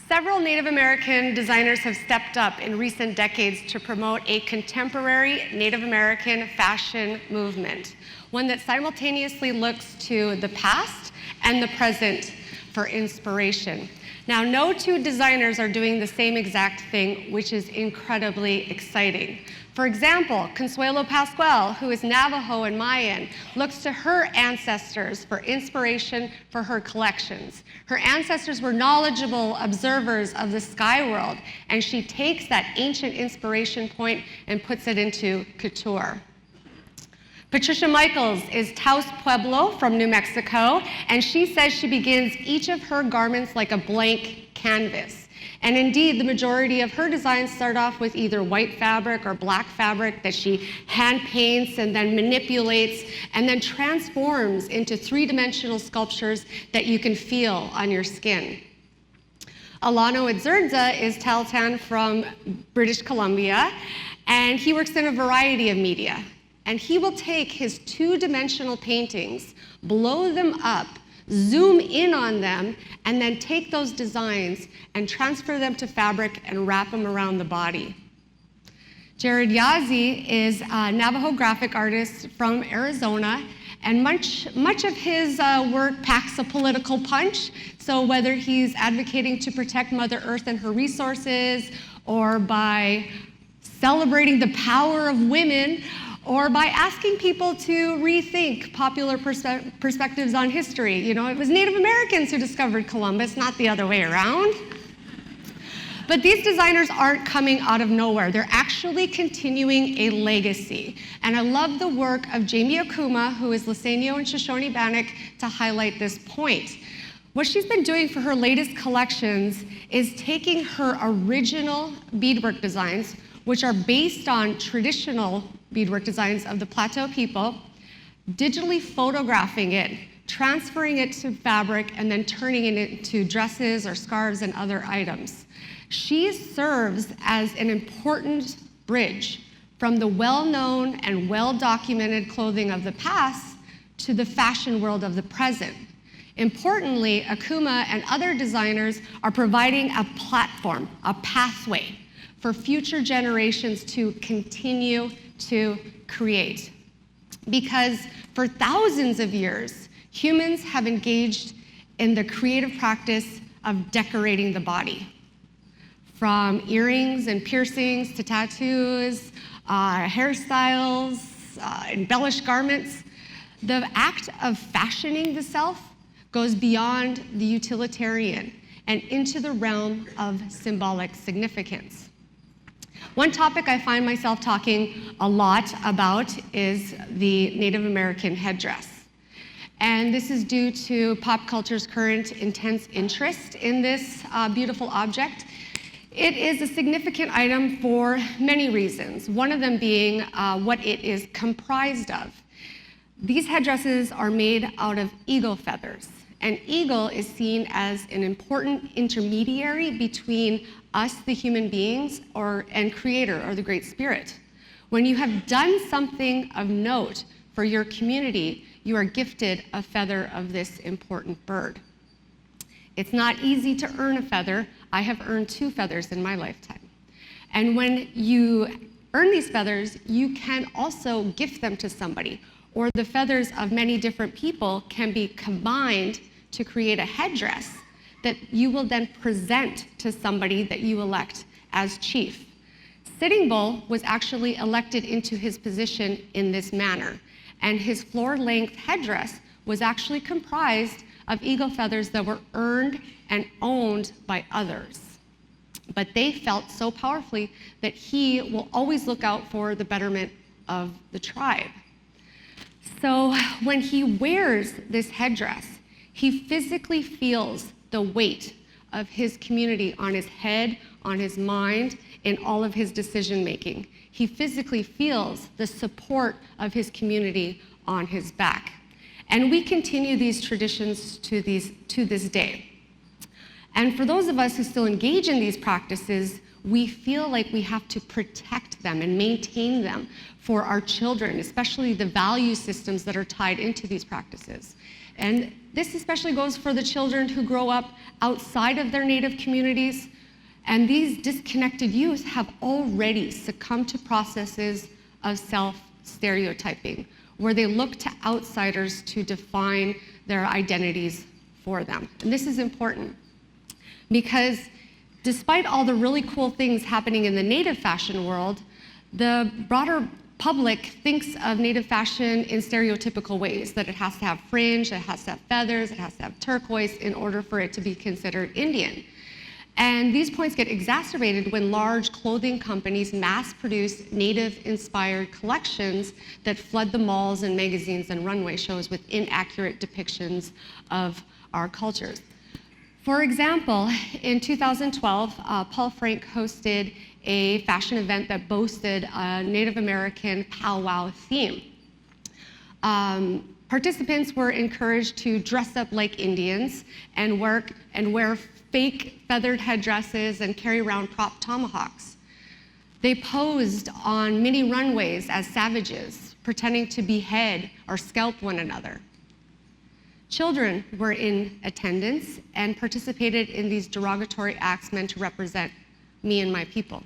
Several Native American designers have stepped up in recent decades to promote a contemporary Native American fashion movement, one that simultaneously looks to the past and the present for inspiration. Now, no two designers are doing the same exact thing, which is incredibly exciting. For example, Consuelo Pascual, who is Navajo and Mayan, looks to her ancestors for inspiration for her collections. Her ancestors were knowledgeable observers of the sky world, and she takes that ancient inspiration point and puts it into couture. Patricia Michaels is Taos Pueblo from New Mexico, and she says she begins each of her garments like a blank canvas. And indeed, the majority of her designs start off with either white fabric or black fabric that she hand paints and then manipulates and then transforms into three-dimensional sculptures that you can feel on your skin. Elano is Tahltan from British Columbia, and he works in a variety of media. And he will take his two-dimensional paintings, blow them up, zoom in on them, and then take those designs and transfer them to fabric and wrap them around the body. Yazzie is a Navajo graphic artist from Arizona, and much of his work packs a political punch. So whether he's advocating to protect Mother Earth and her resources, or by celebrating the power of women, or by asking people to rethink popular perspectives on history. You know, it was Native Americans who discovered Columbus, not the other way around. But these designers aren't coming out of nowhere. They're actually continuing a legacy. And I love the work of Jaime Okuma, who is Liseño and Shoshone Bannock, to highlight this point. What she's been doing for her latest collections is taking her original beadwork designs, which are based on traditional beadwork designs of the Plateau people, digitally photographing it, transferring it to fabric, and then turning it into dresses or scarves and other items. She serves as an important bridge from the well-known and well-documented clothing of the past to the fashion world of the present. Importantly, Okuma and other designers are providing a platform, a pathway, for future generations to continue to create. Because for thousands of years, humans have engaged in the creative practice of decorating the body. From earrings and piercings to tattoos, hairstyles, embellished garments, the act of fashioning the self goes beyond the utilitarian and into the realm of symbolic significance. One topic I find myself talking a lot about is the Native American headdress. And this is due to pop culture's current intense interest in this beautiful object. It is a significant item for many reasons, one of them being what it is comprised of. These headdresses are made out of eagle feathers. An eagle is seen as an important intermediary between us, the human beings, and Creator, or the Great Spirit. When you have done something of note for your community, you are gifted a feather of this important bird. It's not easy to earn a feather. I have earned 2 feathers in my lifetime. And when you earn these feathers, you can also gift them to somebody, or the feathers of many different people can be combined to create a headdress that you will then present to somebody that you elect as chief. Sitting Bull was actually elected into his position in this manner, and his floor-length headdress was actually comprised of eagle feathers that were earned and owned by others. But they felt so powerfully that he will always look out for the betterment of the tribe. So when he wears this headdress, he physically feels the weight of his community on his head, on his mind, in all of his decision-making. He physically feels the support of his community on his back. And we continue these traditions to this day. And for those of us who still engage in these practices, we feel like we have to protect them and maintain them for our children, especially the value systems that are tied into these practices. And this especially goes for the children who grow up outside of their Native communities. And these disconnected youth have already succumbed to processes of self-stereotyping, where they look to outsiders to define their identities for them. And this is important because despite all the really cool things happening in the Native fashion world, the broader public thinks of Native fashion in stereotypical ways, that it has to have fringe, it has to have feathers, it has to have turquoise in order for it to be considered Indian. And these points get exacerbated when large clothing companies mass produce Native-inspired collections that flood the malls and magazines and runway shows with inaccurate depictions of our cultures. For example, in 2012, Paul Frank hosted a fashion event that boasted a Native American powwow theme. Participants were encouraged to dress up like Indians and wear fake feathered headdresses and carry around prop tomahawks. They posed on mini runways as savages, pretending to behead or scalp one another. Children were in attendance and participated in these derogatory acts meant to represent me and my people.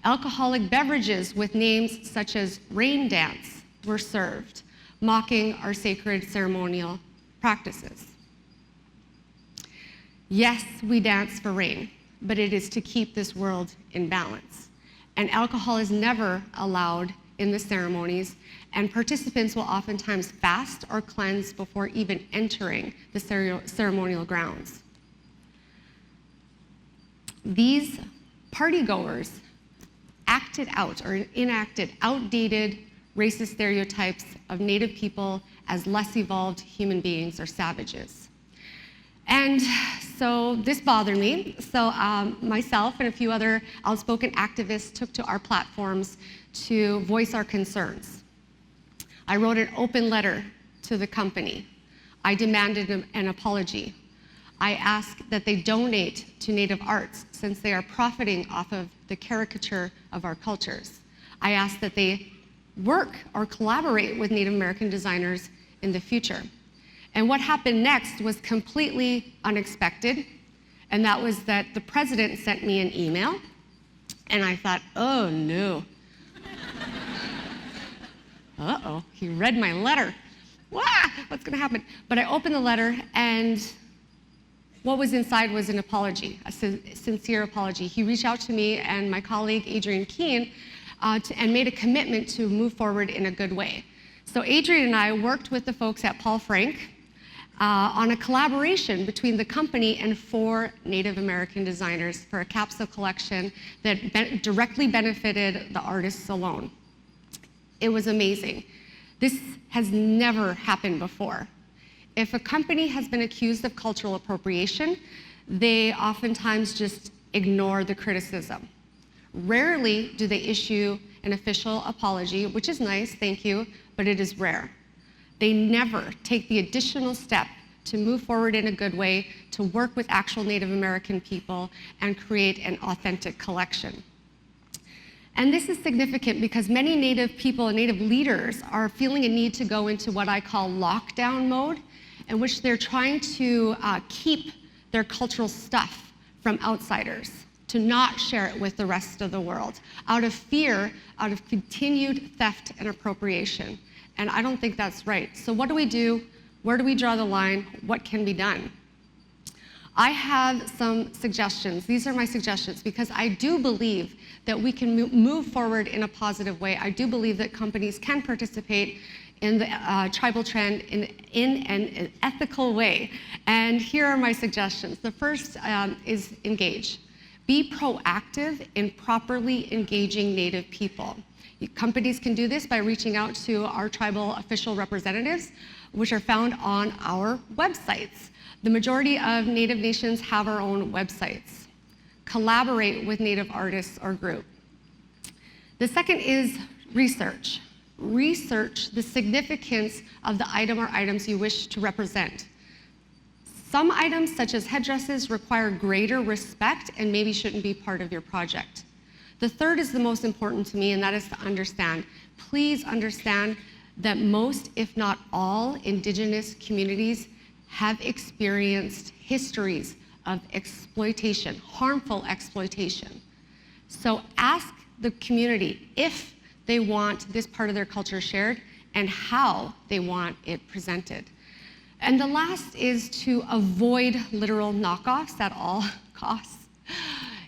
Alcoholic beverages with names such as rain dance were served, mocking our sacred ceremonial practices. Yes, we dance for rain, but it is to keep this world in balance. And alcohol is never allowed in the ceremonies, and participants will oftentimes fast or cleanse before even entering the ceremonial grounds. These partygoers acted out or enacted outdated racist stereotypes of Native people as less evolved human beings or savages. And so this bothered me. So myself and a few other outspoken activists took to our platforms to voice our concerns. I wrote an open letter to the company. I demanded an apology. I asked that they donate to Native arts since they are profiting off of the caricature of our cultures. I asked that they work or collaborate with Native American designers in the future. And what happened next was completely unexpected, and that was that the president sent me an email, and I thought, oh no. Uh-oh, he read my letter. Wah, what's gonna happen? But I opened the letter, and what was inside was an apology, a sincere apology. He reached out to me and my colleague, Adrienne Keene, and made a commitment to move forward in a good way. So Adrienne and I worked with the folks at Paul Frank on a collaboration between the company and 4 Native American designers for a capsule collection that directly benefited the artists alone. It was amazing. This has never happened before. If a company has been accused of cultural appropriation, they oftentimes just ignore the criticism. Rarely do they issue an official apology, which is nice, thank you, but it is rare. They never take the additional step to move forward in a good way, to work with actual Native American people and create an authentic collection. And this is significant because many Native people and Native leaders are feeling a need to go into what I call lockdown mode, in which they're trying to keep their cultural stuff from outsiders, to not share it with the rest of the world, out of fear, out of continued theft and appropriation. And I don't think that's right. So what do we do? Where do we draw the line? What can be done? I have some suggestions. These are my suggestions because I do believe that we can move forward in a positive way. I do believe that companies can participate in the tribal trend in an ethical way. And here are my suggestions. The first is engage. Be proactive in properly engaging Native people. Companies can do this by reaching out to our tribal official representatives, which are found on our websites. The majority of Native nations have our own websites. Collaborate with Native artists or group. The second is research. Research the significance of the item or items you wish to represent. Some items, such as headdresses, require greater respect and maybe shouldn't be part of your project. The third is the most important to me, and that is to understand. Please understand that most, if not all, Indigenous communities have experienced histories of exploitation, harmful exploitation. So ask the community if they want this part of their culture shared and how they want it presented. And the last is to avoid literal knockoffs at all costs.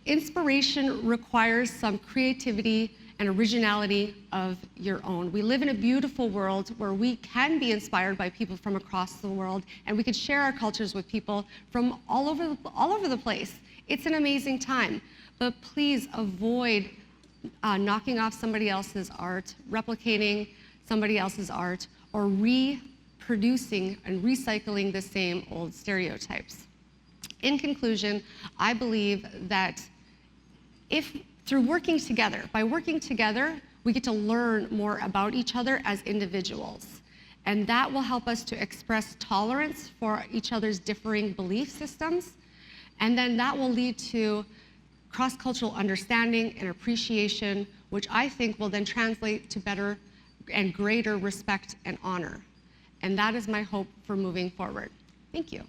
Inspiration requires some creativity and originality of your own. We live in a beautiful world where we can be inspired by people from across the world, and we can share our cultures with people from all over the place. It's an amazing time, but please avoid knocking off somebody else's art, replicating somebody else's art, or reproducing and recycling the same old stereotypes. In conclusion, I believe that through working together, by working together, we get to learn more about each other as individuals. And that will help us to express tolerance for each other's differing belief systems. And then that will lead to cross-cultural understanding and appreciation, which I think will then translate to better and greater respect and honor. And that is my hope for moving forward. Thank you.